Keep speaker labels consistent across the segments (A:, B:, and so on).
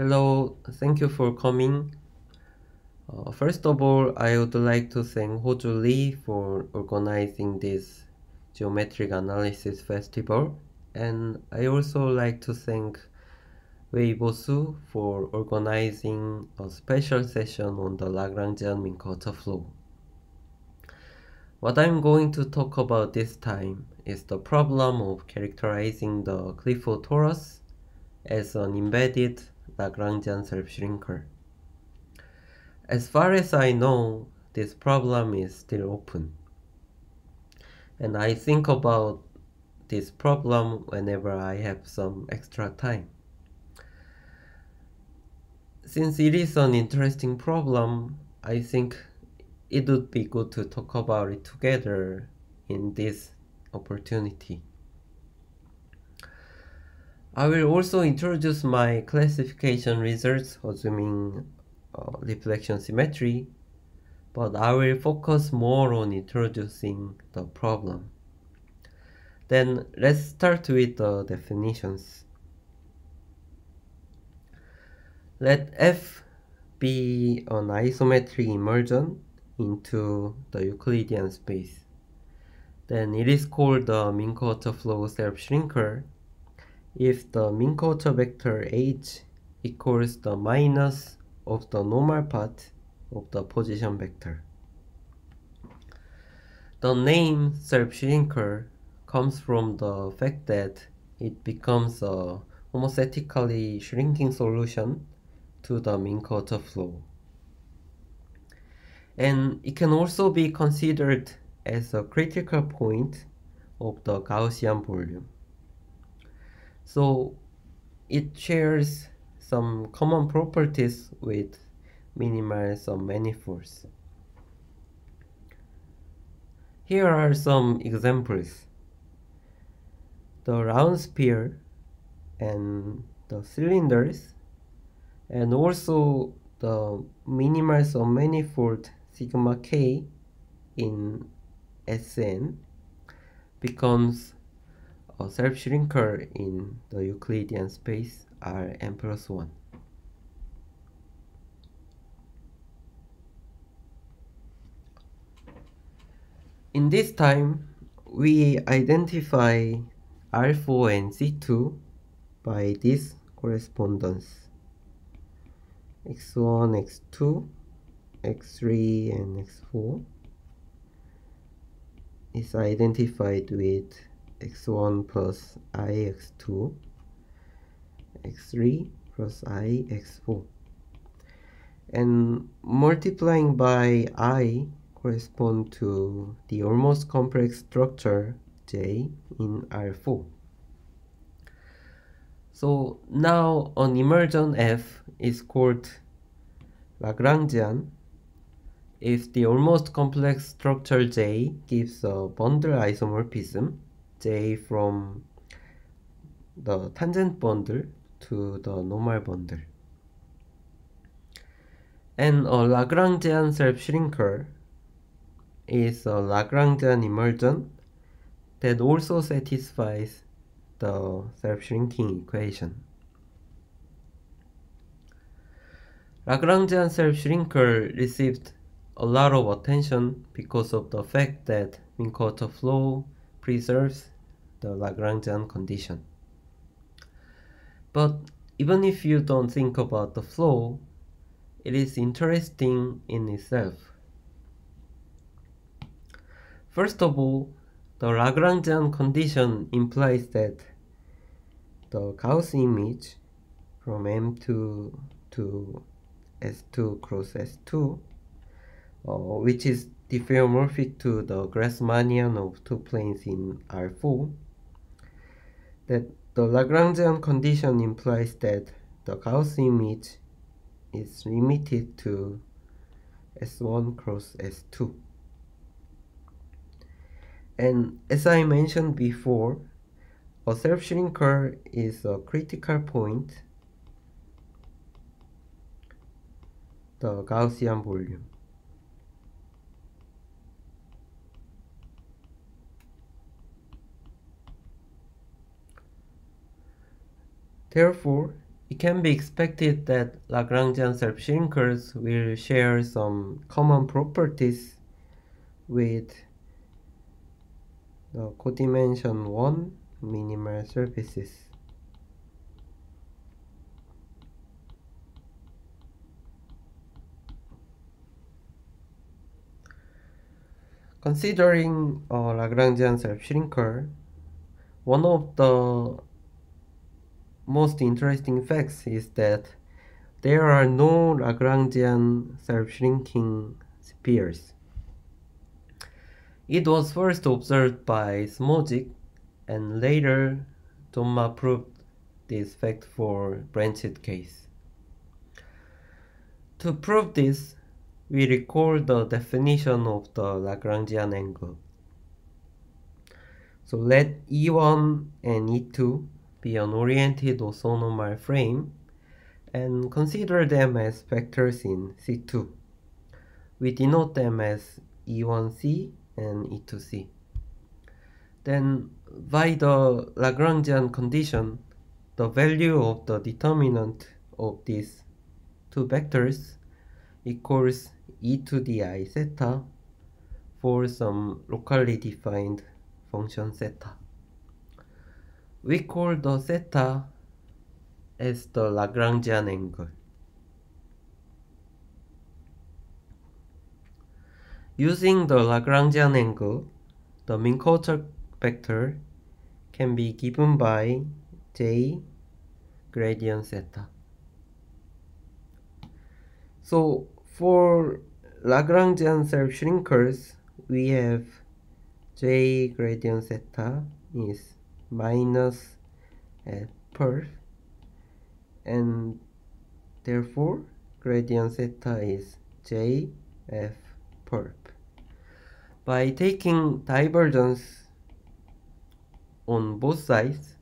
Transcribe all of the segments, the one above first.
A: Hello, thank you for coming. First of all, I would like to thank Hoju Lee for organizing this geometric analysis festival, and I also like to thank Wei Bosu for organizing a special session on the Lagrangian mean-quarter flow. What I'm going to talk about this time is the problem of characterizing the Clifford torus as an embedded Lagrangian self-shrinker. As far as I know, this problem is still open. And I think about this problem whenever I have some extra time. Since it is an interesting problem, I think it would be good to talk about it together in this opportunity. I will also introduce my classification results assuming reflection symmetry, but I will focus more on introducing the problem. Then let's start with the definitions. Let F be an isometric immersion into the Euclidean space. Then it is called the mean-quarter flow self-shrinker if the mean-quarter vector h equals the minus of the normal part of the position vector. The name self-shrinker comes from the fact that it becomes a homothetically shrinking solution to the mean-quarter flow. And it can also be considered as a critical point of the Gaussian volume. So it shares some common properties with minimal submanifolds. Here are some examples. The round sphere and the cylinders, and also the minimal submanifold sigma k in Sn becomes a self-shrinker in the Euclidean space Rn plus 1. In this time, we identify R4 and C2 by this correspondence. X1, X2, X3, and X4 is identified with X1 plus I, X2, X3 plus I, X4. And multiplying by I correspond to the almost complex structure J in R4. So now an immersion F is called Lagrangian if the almost complex structure J gives a bundle isomorphism J from the tangent bundle to the normal bundle. And a Lagrangian self-shrinker is a Lagrangian immersion that also satisfies the self-shrinking equation. Lagrangian self-shrinker received a lot of attention because of the fact that mean-quarter flow preserves the Lagrangian condition. But even if you don't think about the flow, it is interesting in itself. First of all, the Lagrangian condition implies that the Gauss image from M2 to S2 cross S2, which is diffeomorphic to the Grassmannian of two planes in R4, that the Lagrangian condition implies that the Gauss image is limited to S1 cross S2. And as I mentioned before, a self-shrinker is a critical point, the Gaussian volume. Therefore, it can be expected that Lagrangian self-shrinkers will share some common properties with the codimension 1 minimal surfaces. Considering a Lagrangian self-shrinker, one of the most interesting facts is that there are no Lagrangian self-shrinking spheres. It was first observed by Smojic, and later Tomma proved this fact for branched case. To prove this, we recall the definition of the Lagrangian angle. So let E1 and E2 be an oriented orthonormal frame and consider them as vectors in C2. We denote them as E1C and E2C. Then by the Lagrangian condition, the value of the determinant of these two vectors equals e to the I theta for some locally defined function theta. We call the theta as the Lagrangian angle. Using the Lagrangian angle, the Minkowski vector can be given by J gradient theta. So for Lagrangian self-shrinkers, we have J gradient theta is minus F perf, and therefore gradient theta is J F perp. By taking divergence on both sides,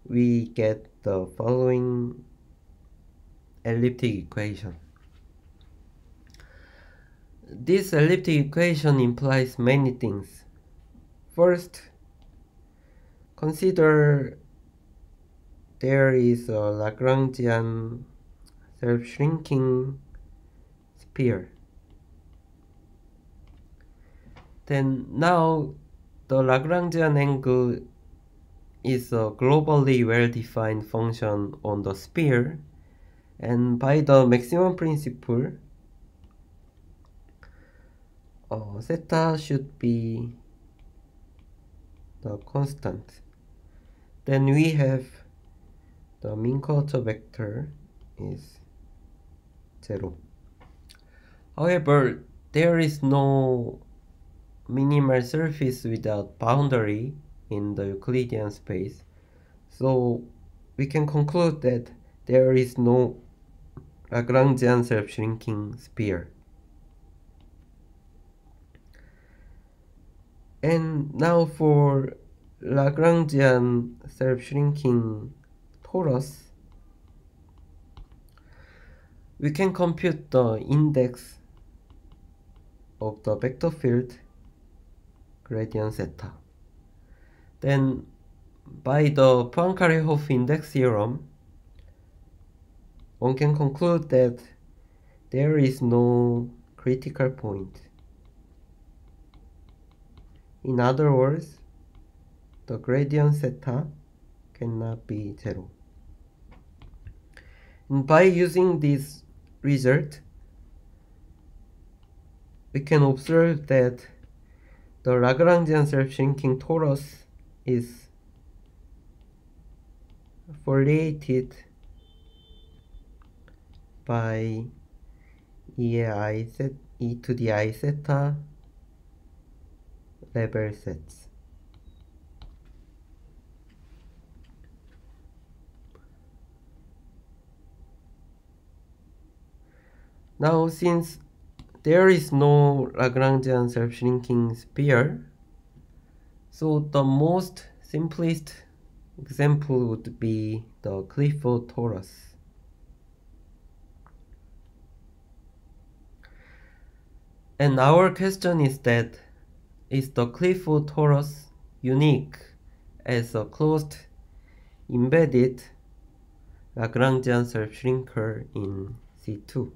A: we get the following elliptic equation. This elliptic equation implies many things. First, consider there is a Lagrangian self-shrinking sphere. Then now the Lagrangian angle is a globally well-defined function on the sphere, and by the maximum principle, theta should be the constant. Then we have the Minkowski vector is 0. However, there is no minimal surface without boundary in the Euclidean space, so we can conclude that there is no Lagrangian self-shrinking sphere. And now for Lagrangian self-shrinking torus, we can compute the index of the vector field gradient theta. Then by the Poincaré-Hopf index theorem, one can conclude that there is no critical point. In other words, the gradient theta cannot be 0. And by using this result, we can observe that the Lagrangian self-shrinking torus is foliated by e to the I theta level sets. Now, since there is no Lagrangian self-shrinking sphere, so the most simplest example would be the Clifford torus. And our question is that, is the Clifford torus unique as a closed embedded Lagrangian self-shrinker in C2.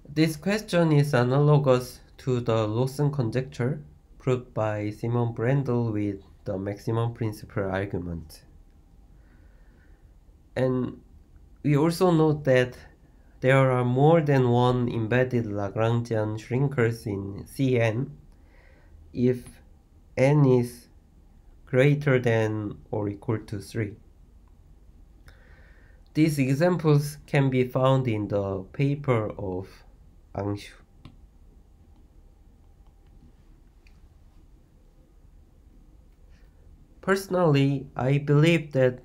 A: This question is analogous to the Lawson conjecture proved by Simon Brendel with the maximum principal argument. And we also note that there are more than one embedded Lagrangian shrinkers in Cn if n is greater than or equal to 3. These examples can be found in the paper of Angshu. Personally, I believe that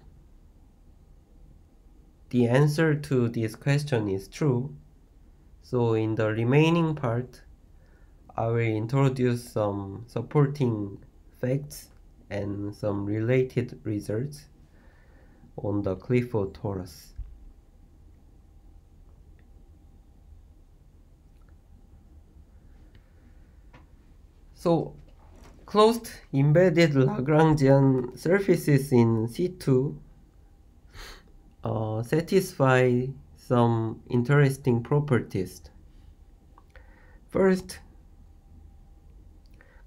A: the answer to this question is true, so in the remaining part, I will introduce some supporting facts and some related results on the Clifford torus. So, closed embedded Lagrangian surfaces in C2 satisfy some interesting properties. First,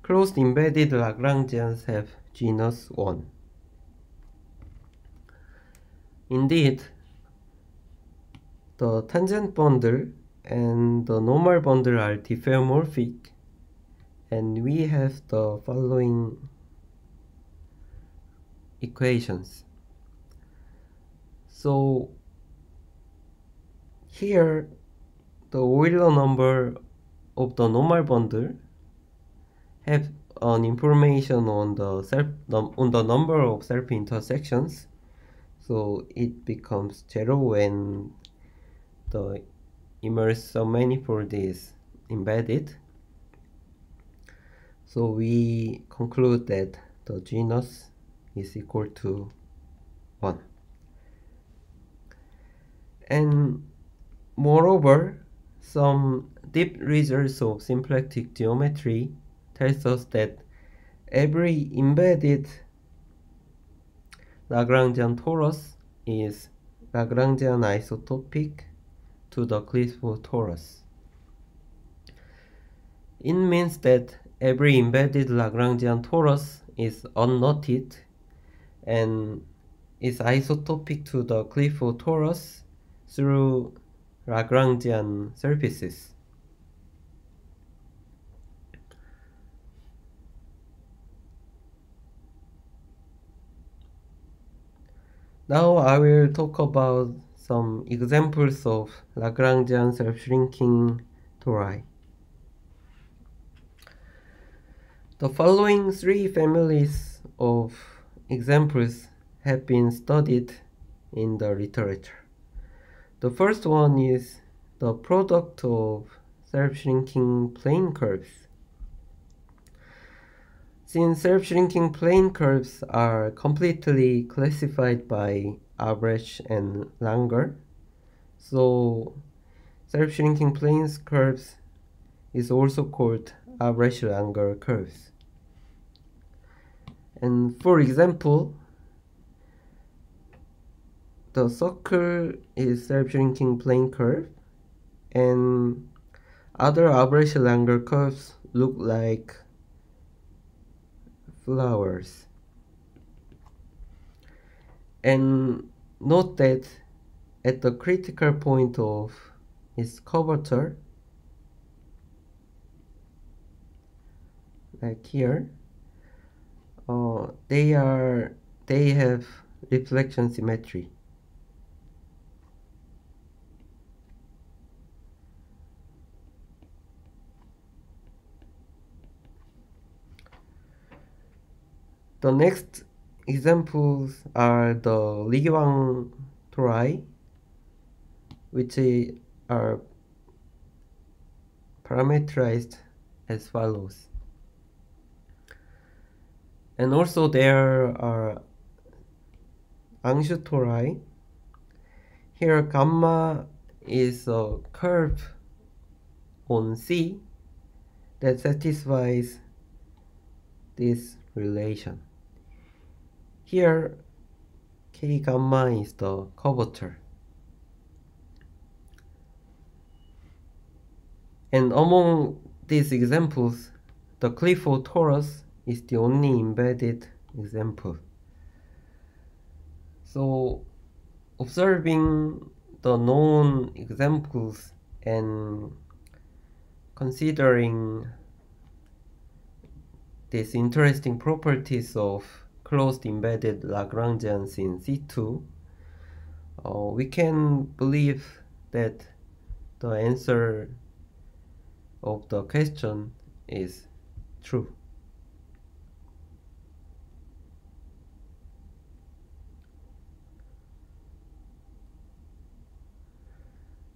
A: closed embedded Lagrangians have genus 1. Indeed, the tangent bundle and the normal bundle are diffeomorphic, and we have the following equations. So here the Euler number of the normal bundle have an information on the number of self intersections, so it becomes 0 when the immerse submanifold is embedded. So we conclude that the genus is equal to 1. And moreover, some deep results of symplectic geometry tells us that every embedded Lagrangian torus is Lagrangian isotopic to the Clifford torus. It means that every embedded Lagrangian torus is unknotted and is isotopic to the Clifford torus through Lagrangian surfaces. Now I will talk about some examples of Lagrangian self-shrinking tori. The following three families of examples have been studied in the literature. The first one is the product of self-shrinking plane curves. Since self-shrinking plane curves are completely classified by Albrecht and Langer, so self-shrinking plane curves is also called Albrecht-Langer curves. And for example, the circle is self-shrinking plane curve, and other Albrecht-Langer curves look like flowers. And note that at the critical point of its curvature, like here, they have reflection symmetry. The next examples are the Ligiwang tori, which are parameterized as follows. And also there are Angshu tori. Here gamma is a curve on C that satisfies this relation. Here, K gamma is the curvature. And among these examples, the Clifford torus is the only embedded example. So, observing the known examples and considering these interesting properties of closed embedded Lagrangians in C2, we can believe that the answer of the question is true.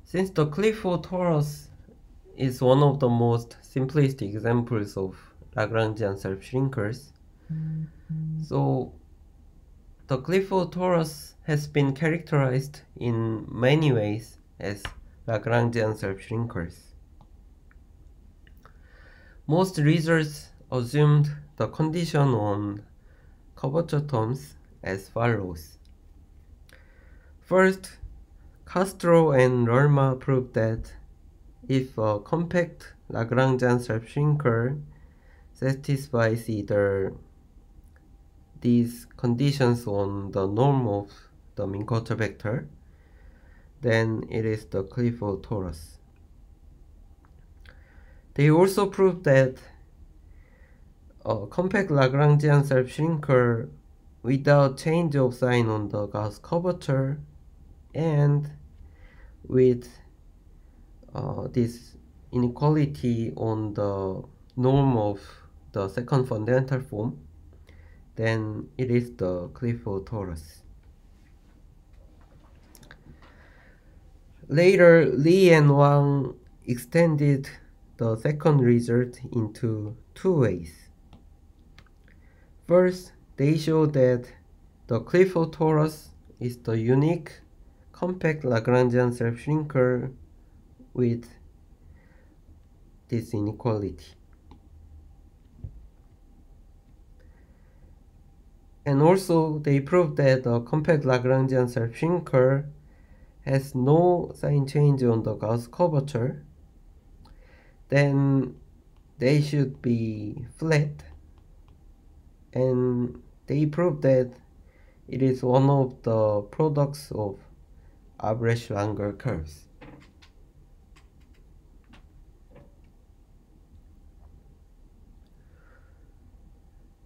A: Since the Clifford torus is one of the most simplest examples of Lagrangian self-shrinkers, so the Clifford torus has been characterized in many ways as Lagrangian self-shrinkers. Most results assumed the condition on curvature terms as follows. First, Castro and Lerma proved that if a compact Lagrangian self-shrinker satisfies either these conditions on the norm of the Minkowski vector, then it is the Clifford torus. They also proved that a compact Lagrangian self-shrinker without change of sign on the Gauss curvature and with this inequality on the norm of the second fundamental form, then it is the Clifford torus. Later, Lee and Wang extended the second result into two ways. First, they showed that the Clifford torus is the unique compact Lagrangian self-shrinker with this inequality. And also, they proved that the compact Lagrangian self-shrinker has no sign change on the Gauss curvature, then they should be flat. And they proved that it is one of the products of Average-Langer curves.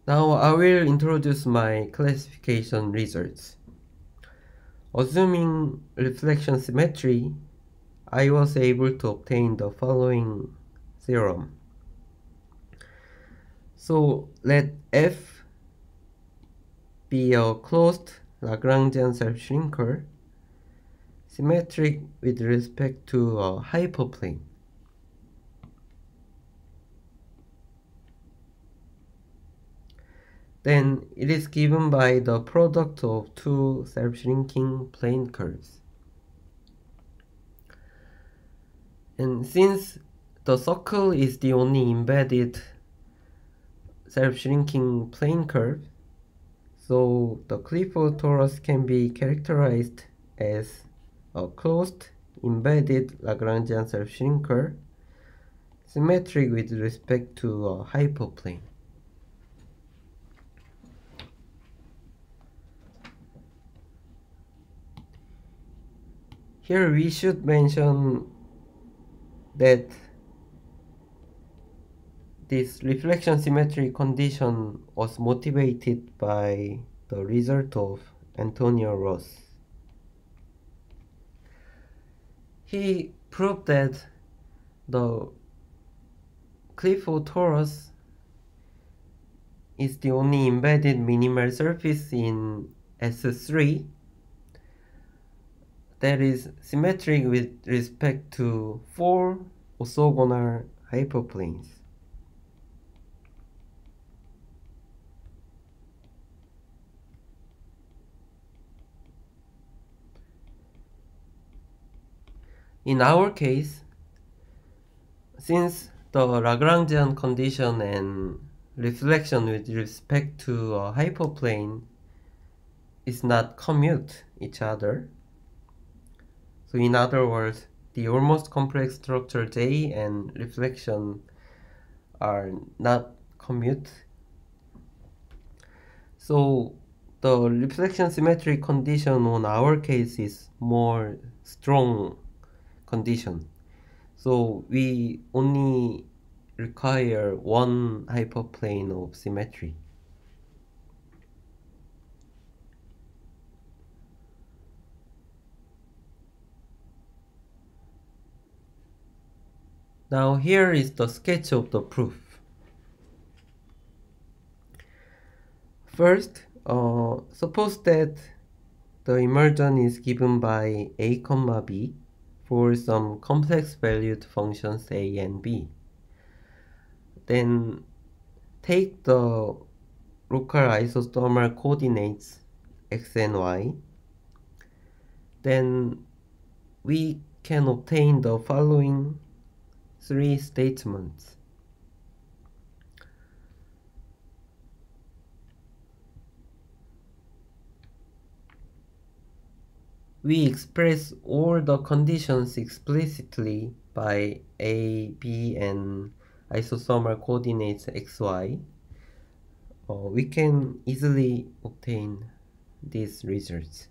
A: Now I will introduce my classification results. Assuming reflection symmetry, I was able to obtain the following theorem. So let F be a closed Lagrangian self-shrinker symmetric with respect to a hyperplane. Then it is given by the product of two self-shrinking plane curves. And since the circle is the only embedded self-shrinking plane curve, so the Clifford torus can be characterized as a closed embedded Lagrangian self-shrinker symmetric with respect to a hyperplane. Here we should mention that this reflection symmetry condition was motivated by the result of Antonio Ross. He proved that the Clifford torus is the only embedded minimal surface in S3 that is symmetric with respect to 4 orthogonal hyperplanes. In our case, since the Lagrangian condition and reflection with respect to a hyperplane is not commute each other. So in other words, the almost complex structure J and reflection are not commute. So the reflection symmetry condition on our case is more strong condition. So we only require one hyperplane of symmetry. Now here is the sketch of the proof. First, suppose that the immersion is given by a comma b for some complex valued functions a and b. Then take the local isothermal coordinates x and y. Then we can obtain the following three statements. We express all the conditions explicitly by a, b, and isothermal coordinates xy. We can easily obtain these results.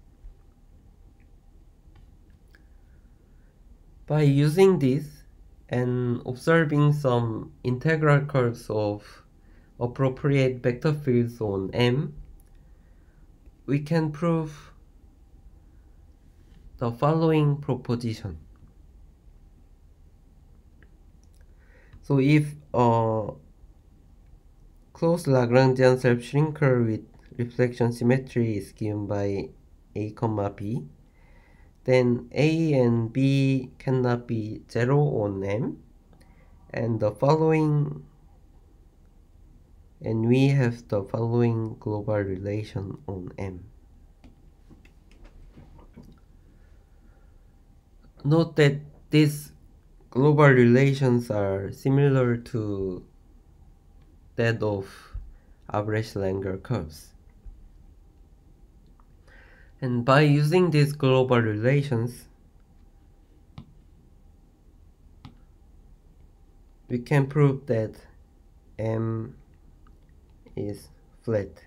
A: By using this and observing some integral curves of appropriate vector fields on M, we can prove the following proposition. So if a closed Lagrangian self-shrinker with reflection symmetry is given by a comma b, then a and b cannot be 0 on M, and we have the following global relation on M. Note that these global relations are similar to that of Average-Langer curves. And by using these global relations, we can prove that M is flat.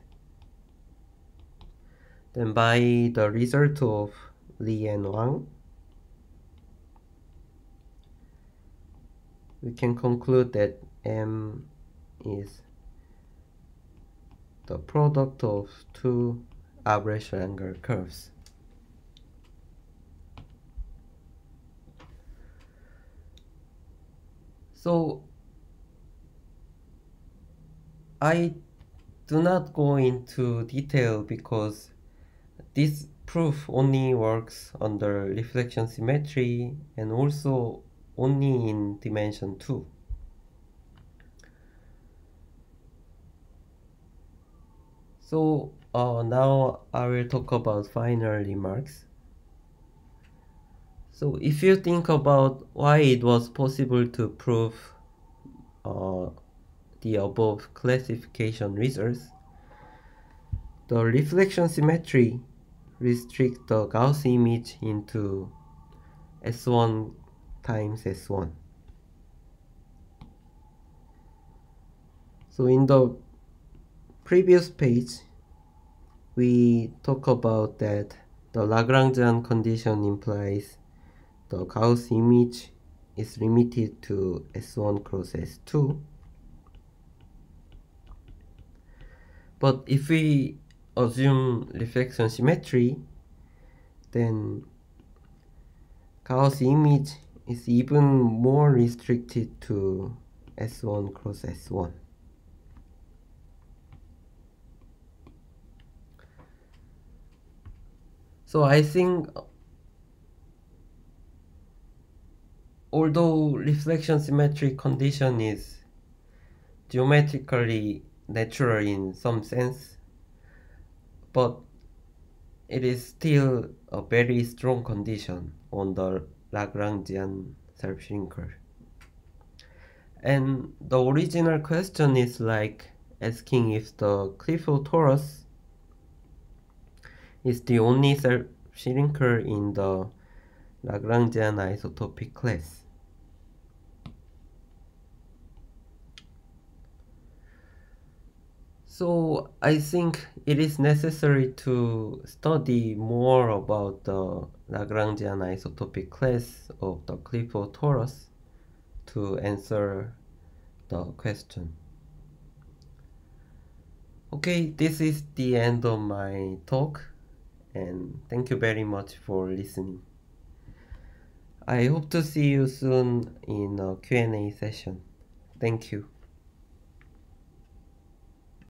A: Then by the result of Lee and Wang, we can conclude that M is the product of two Average-Langer curves. So I do not go into detail because this proof only works under reflection symmetry and also only in dimension 2. So now I will talk about final remarks. So if you think about why it was possible to prove the above classification results, the reflection symmetry restricts the Gauss image into S1 times S1. So in the previous page, we talk about that the Lagrangian condition implies the Gauss image is limited to S1 cross S2. But if we assume reflection symmetry, then Gauss image is even more restricted to S1 cross S1. So I think although reflection symmetry condition is geometrically natural in some sense, but it is still a very strong condition on the Lagrangian self-shrinker. And the original question is like asking if the Clifford torus is the only self-shrinker in the Lagrangian isotopic class. So I think it is necessary to study more about the Lagrangian isotopic class of the Clifford torus to answer the question. Okay, this is the end of my talk, and thank you very much for listening. I hope to see you soon in a Q&A session. Thank you.